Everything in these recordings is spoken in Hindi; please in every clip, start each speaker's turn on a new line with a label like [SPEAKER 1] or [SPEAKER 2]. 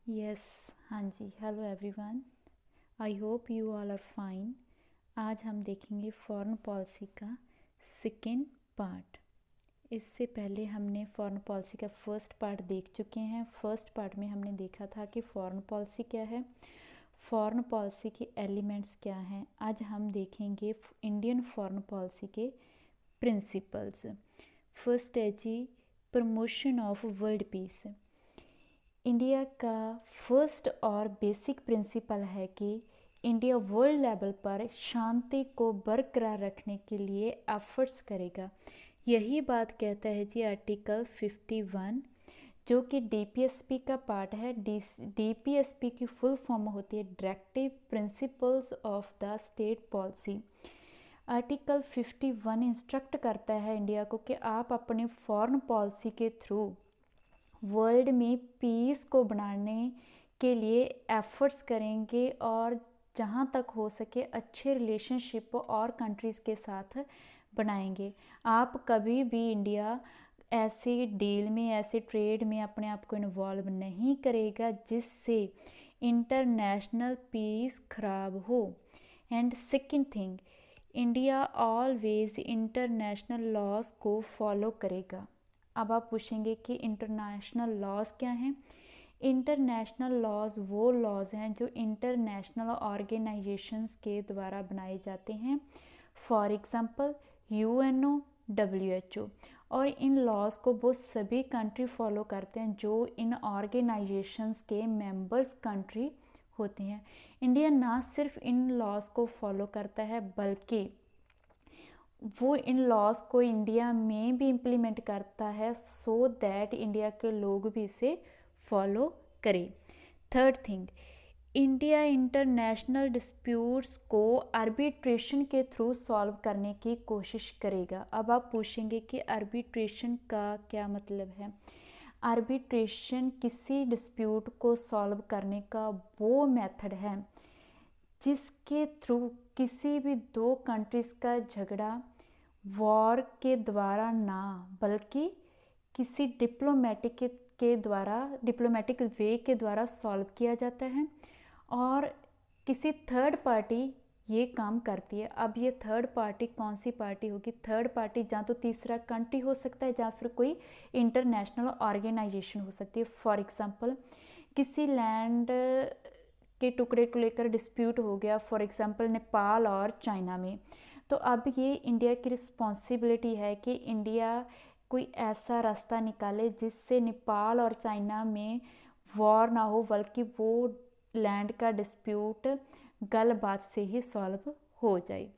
[SPEAKER 1] यस। हाँ जी, hello everyone. I hope you all are fine. आज हम देखेंगे फॉरेन पॉलिसी का सेकेंड पार्ट। इससे पहले हमने फॉरेन पॉलिसी का फर्स्ट पार्ट देख चुके हैं। फर्स्ट पार्ट में हमने देखा था कि फॉरेन पॉलिसी क्या है, फॉरेन पॉलिसी के एलिमेंट्स क्या हैं। आज हम देखेंगे इंडियन फॉरेन पॉलिसी के प्रिंसिपल्स। फर्स्ट है जी, promotion of world peace. India का फर्स्ट और बेसिक प्रिंसिपल है कि इंडिया वर्ल्ड लेवल पर शांति को बरकरार रखने के लिए एफर्ट्स करेगा। यही बात कहता है जी आर्टिकल 51, जो कि डीपीएसपी का पार्ट है। डीपीएसपी की फुल फॉर्म होती है directive principles of the state policy. Article 51 instruct करता है इंडिया को कि आप अपने फॉरेन पॉलिसी के थ्रू वर्ल्ड में पीस को बनाने के लिए एफर्ट्स करेंगे और जहाँ तक हो सके अच्छे रिलेशनशिप और कंट्रीज़ के साथ बनाएंगे। आप कभी भी इंडिया ऐसे डील में, ऐसे ट्रेड में अपने आप को इन्वॉल्व नहीं करेगा जिससे इंटरनेशनल पीस खराब हो। And second thing, India always international laws को फॉलो करेगा। अब आप पूछेंगे कि इंटरनेशनल लॉज क्या हैं। इंटरनेशनल लॉज वो लॉज हैं जो इंटरनेशनल ऑर्गेनाइजेशंस के द्वारा बनाए जाते हैं। For example UNO, WHO. और इन लॉज को वो सभी कंट्री फॉलो करते हैं जो इन ऑर्गेनाइजेशंस के मेंबर्स कंट्री होते हैं। इंडिया ना सिर्फ इन लॉज को फॉलो करता है बल्कि वो इन लॉज को इंडिया में भी इम्प्लीमेंट करता है सो दैट इंडिया के लोग भी इसे फॉलो करें। Third thing, India international disputes को आर्बिट्रेशन के थ्रू सॉल्व करने की कोशिश करेगा। अब आप पूछेंगे कि आर्बिट्रेशन का क्या मतलब है। आर्बिट्रेशन किसी डिस्प्यूट को सॉल्व करने का वो मेथड है जिसके थ्रू किसी भी दो कंट्रीज़ का झगड़ा वॉर के द्वारा ना बल्कि किसी डिप्लोमेटिक वे के द्वारा सॉल्व किया जाता है और किसी थर्ड पार्टी ये काम करती है। अब ये थर्ड पार्टी कौन सी पार्टी होगी? थर्ड पार्टी या तो तीसरा कंट्री हो सकता है या फिर कोई इंटरनेशनल ऑर्गेनाइजेशन हो सकती है। फॉर एग्जांपल किसी लैंड के टुकड़े को लेकर डिस्प्यूट हो गया, फॉर एग्जांपल नेपाल और चाइना में, तो अब ये इंडिया की रिस्पॉन्सिबिलिटी है कि इंडिया कोई ऐसा रास्ता निकाले जिससे नेपाल और चाइना में वॉर ना हो बल्कि वो लैंड का डिस्प्यूट गल बात से ही सॉल्व हो जाए।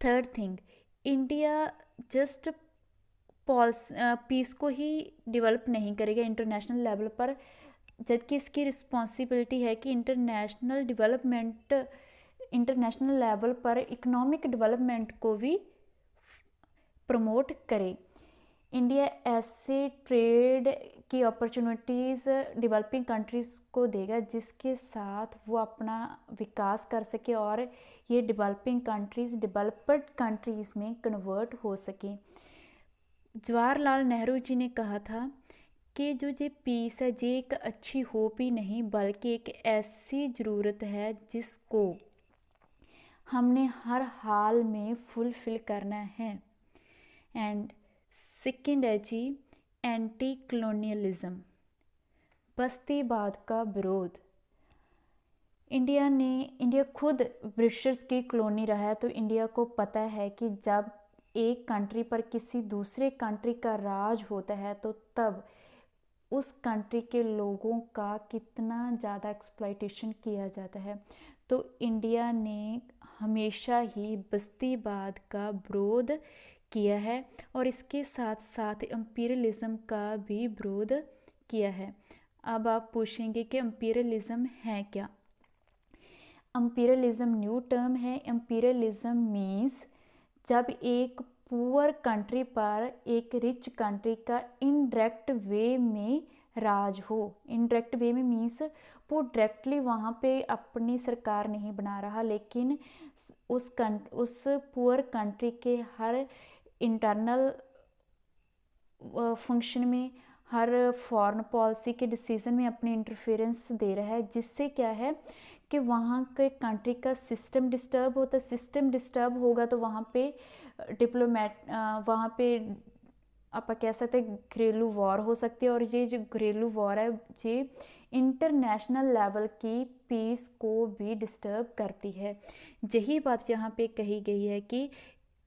[SPEAKER 1] Third thing, India just peace को ही डेवलप नहीं करेगा इंटरनेशनल लेवल पर, जबकि इसकी रिस्पॉन्सिबिलिटी है कि इंटरनेशनल लेवल पर इकोनॉमिक डेवलपमेंट को भी प्रमोट करे। इंडिया ऐसे ट्रेड की अपॉर्चुनिटीज़ डेवलपिंग कंट्रीज़ को देगा जिसके साथ वो अपना विकास कर सके और ये डेवलपिंग कंट्रीज़ डेवलप्ड कंट्रीज़ में कन्वर्ट हो सके। जवाहरलाल नेहरू जी ने कहा था कि जो ये पीस है ये एक अच्छी होप ही नहीं बल्कि एक ऐसी ज़रूरत है जिसको हमने हर हाल में फुलफिल करना है। एंड सेकंड है जी एंटी कॉलोनियलिज्म, बस्तीवाद का विरोध। इंडिया खुद ब्रिटिशर्स की कॉलोनी रहा है, तो इंडिया को पता है कि जब एक कंट्री पर किसी दूसरे कंट्री का राज होता है तो तब उस कंट्री के लोगों का कितना ज़्यादा एक्सप्लॉयटेशन किया जाता है। तो इंडिया ने हमेशा ही बस्तीवाद का विरोध किया है और इसके साथ साथ एम्पीरियलिज्म का भी विरोध किया है। अब आप पूछेंगे कि एम्पीरियलिज्म है क्या? एम्पीरियलिज्म न्यू टर्म है। एम्पीरियलिज्म मीन्स जब एक पुअर कंट्री पर एक रिच कंट्री का इनडायरेक्ट वे में राज हो। इनडायरेक्ट वे में मीन्स वो डायरेक्टली वहाँ पे अपनी सरकार नहीं बना रहा, लेकिन उस पुअर कंट्री के हर इंटरनल फंक्शन में, हर फॉरेन पॉलिसी के डिसीजन में अपनी इंटरफेरेंस दे रहा है, जिससे क्या है कि वहाँ के कंट्री का सिस्टम डिस्टर्ब होता है। सिस्टम डिस्टर्ब होगा तो वहाँ पे वहाँ पे आप कह सकते हैं घरेलू वॉर हो सकती है, और ये जो घरेलू वॉर है ये इंटरनेशनल लेवल की पीस को भी डिस्टर्ब करती है। यही बात यहाँ पे कही गई है कि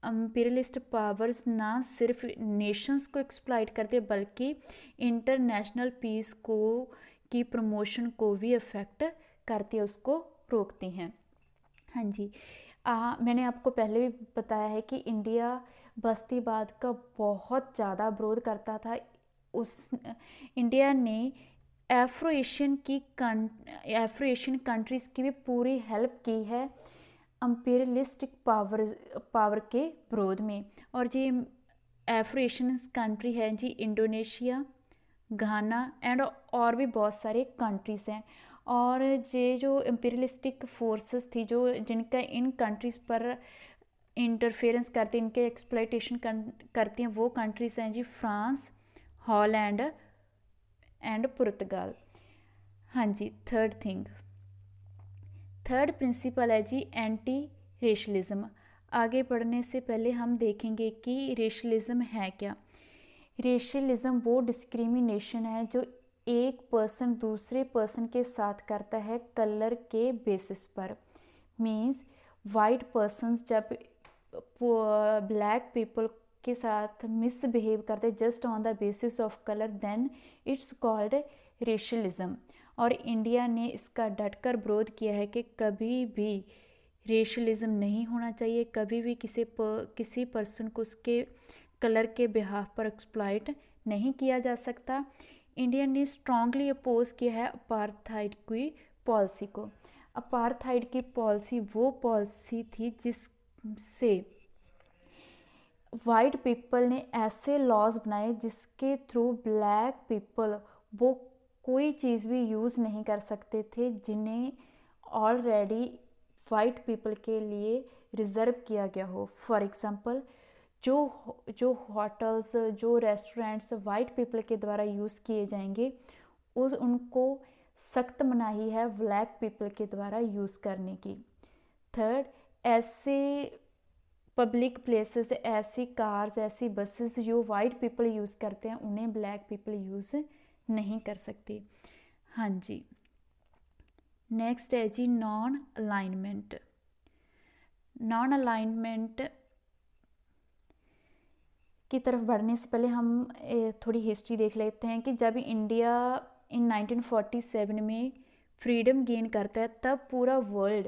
[SPEAKER 1] इंपीरियलिस्ट पावर्स ना सिर्फ नेशंस को एक्सप्लॉइट करते बल्कि इंटरनेशनल पीस को की प्रमोशन को भी अफेक्ट करती है, उसको रोकती हैं। हाँ जी, मैंने आपको पहले भी बताया है कि इंडिया बस्तीवाद का बहुत ज़्यादा विरोध करता था। उस इंडिया ने एफ्रो एशियन कंट्रीज़ की भी पूरी हेल्प की है अम्पीरियलिस्टिक पावर के विरोध में। और जी एफ्रो एशियन कंट्री है जी इंडोनेशिया, घाना एंड और भी बहुत सारे कंट्रीज़ हैं। और ये जो इम्पीरियलिस्टिक फोर्सेस थी जो जिनका इन कंट्रीज़ पर इंटरफेरेंस करती, इनके एक्सप्लॉयटेशन करती हैं, वो कंट्रीज़ हैं जी फ्रांस, हॉलैंड एंड पुर्तगाल। हाँ जी, थर्ड प्रिंसिपल है जी एंटी रेशलिज्म। आगे बढ़ने से पहले हम देखेंगे कि रेशलिज्म है क्या। रेशलिज्म वो डिस्क्रिमिनेशन है जो एक पर्सन दूसरे पर्सन के साथ करता है कलर के बेसिस पर। मीन्स वाइट पर्सन्स जब ब्लैक पीपल के साथ मिसबिहेव करते just on the basis of colour, then it's called racialism. और इंडिया ने इसका डटकर विरोध किया है कि कभी भी रेशलिज्म नहीं होना चाहिए, कभी भी किसी पर्सन को उसके कलर के बिहाफ पर एक्सप्लॉइट नहीं किया जा सकता। इंडिया ने स्ट्रांगली अपोज किया है अपार्थाइड की पॉलिसी को। अपार्थाइड की पॉलिसी वो पॉलिसी थी जिससे वाइट पीपल ने ऐसे लॉज बनाए जिसके थ्रू ब्लैक पीपल वो कोई चीज़ भी यूज़ नहीं कर सकते थे जिन्हें ऑलरेडी वाइट पीपल के लिए रिज़र्व किया गया हो। फॉर एग्ज़ाम्पल जो होटल्स, जो रेस्टोरेंट्स वाइट पीपल के द्वारा यूज़ किए जाएंगे उनको सख्त मनाही है ब्लैक पीपल के द्वारा यूज़ करने की। थर्ड, ऐसे पब्लिक प्लेसेस, ऐसी कार्स, ऐसी बसेस जो वाइट पीपल यूज़ करते हैं उन्हें ब्लैक पीपल यूज़ नहीं कर सकते। हाँ जी, नेक्स्ट है जी नॉन अलाइनमेंट। नॉन अलाइनमेंट की तरफ बढ़ने से पहले हम थोड़ी हिस्ट्री देख लेते हैं कि जब इंडिया इन 1947 में फ्रीडम गेन करता है तब पूरा वर्ल्ड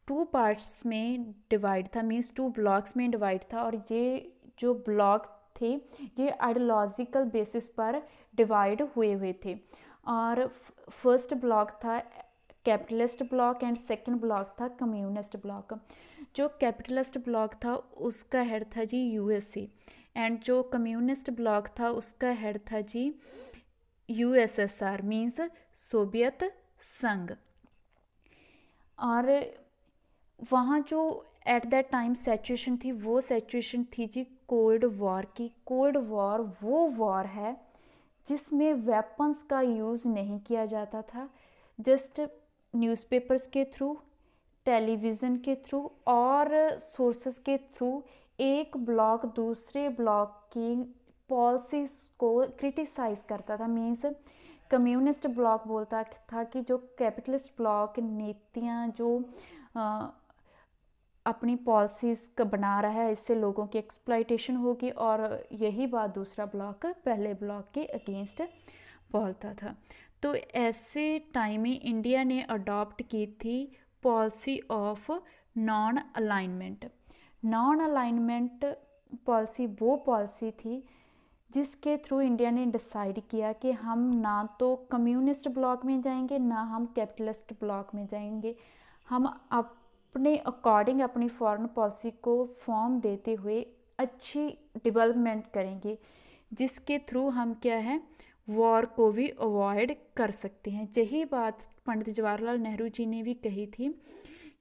[SPEAKER 1] 2 पार्ट्स में डिवाइड था, मीन्स 2 ब्लॉक्स में डिवाइड था। और ये जो ब्लॉक थे ये आइडियोलॉजिकल बेसिस पर डिवाइड हुए थे। और फर्स्ट ब्लॉक था capitalist block and second block था कम्युनिस्ट ब्लॉक। जो कैपिटलिस्ट ब्लॉक था उसका हेड था जी यूएसए, एंड जो कम्युनिस्ट ब्लॉक था उसका हेड था जी यूएसएसआर, मीन्स सोवियत संघ। और वहाँ जो एट दैट टाइम सिचुएशन थी वो सिचुएशन थी जी कोल्ड वॉर की। कोल्ड वॉर वो वॉर है जिसमें वेपन्स का यूज़ नहीं किया जाता था, जस्ट न्यूज़पेपर्स के थ्रू, टेलीविज़न के थ्रू और सोर्सेस के थ्रू एक ब्लॉक दूसरे ब्लॉक की पॉलिसीज़ को क्रिटिसाइज़ करता था। मीन्स कम्युनिस्ट ब्लॉक बोलता था कि जो कैपिटलिस्ट ब्लॉक नीतियाँ जो अपनी पॉलिसीज़ का बना रहा है इससे लोगों की एक्सप्लॉइटेशन होगी, और यही बात दूसरा ब्लॉक पहले ब्लॉक के अगेंस्ट बोलता था। तो ऐसे टाइम में इंडिया ने अडॉप्ट की थी policy of non alignment. Non alignment policy वो पॉलिसी थी जिसके थ्रू इंडिया ने डिसाइड किया कि हम ना तो कम्युनिस्ट ब्लॉक में जाएंगे ना हम कैपिटलिस्ट ब्लॉक में जाएंगे, हम अपने अकॉर्डिंग अपनी फॉरेन पॉलिसी को फॉर्म देते हुए अच्छी डेवलपमेंट करेंगे जिसके थ्रू हम क्या है वॉर को भी अवॉइड कर सकते हैं। यही बात पंडित जवाहरलाल नेहरू जी ने भी कही थी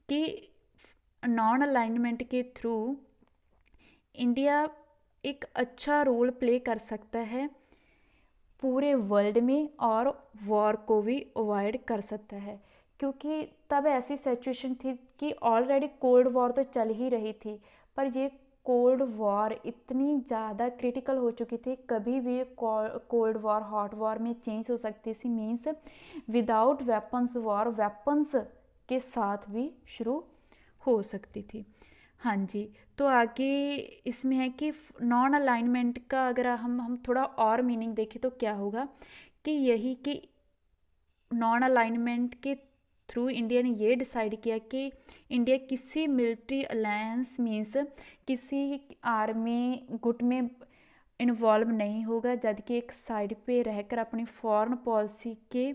[SPEAKER 1] कि नॉन अलाइनमेंट के थ्रू इंडिया एक अच्छा रोल प्ले कर सकता है पूरे वर्ल्ड में और वॉर को भी अवॉइड कर सकता है, क्योंकि तब ऐसी सिचुएशन थी कि ऑलरेडी कोल्ड वॉर तो चल ही रही थी, पर ये कोल्ड वॉर इतनी ज़्यादा क्रिटिकल हो चुकी थी, कभी भी कोल्ड वॉर हॉट वॉर में चेंज हो सकती थी। Means without weapons war weapons के साथ भी शुरू हो सकती थी। हाँ जी, तो आगे इसमें है कि नॉन अलाइनमेंट का अगर हम थोड़ा और मीनिंग देखें तो क्या होगा कि यही कि नॉन अलाइनमेंट के थ्रू इंडिया ने ये डिसाइड किया कि इंडिया किसी मिलिट्री अलायंस मीन्स किसी आर्मी गुट में इन्वॉल्व नहीं होगा, जबकि एक साइड पे रहकर अपनी फॉरेन पॉलिसी के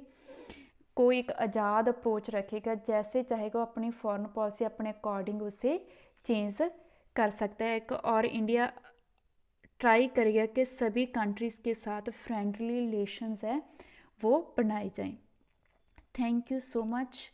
[SPEAKER 1] को एक आज़ाद अप्रोच रखेगा, जैसे चाहेगा अपनी फॉरेन पॉलिसी अपने अकॉर्डिंग उसे चेंज कर सकता है। और इंडिया ट्राई करेगा कि सभी कंट्रीज़ के साथ फ्रेंडली रिलेशंस है वो बनाए जाएं। Thank you so much.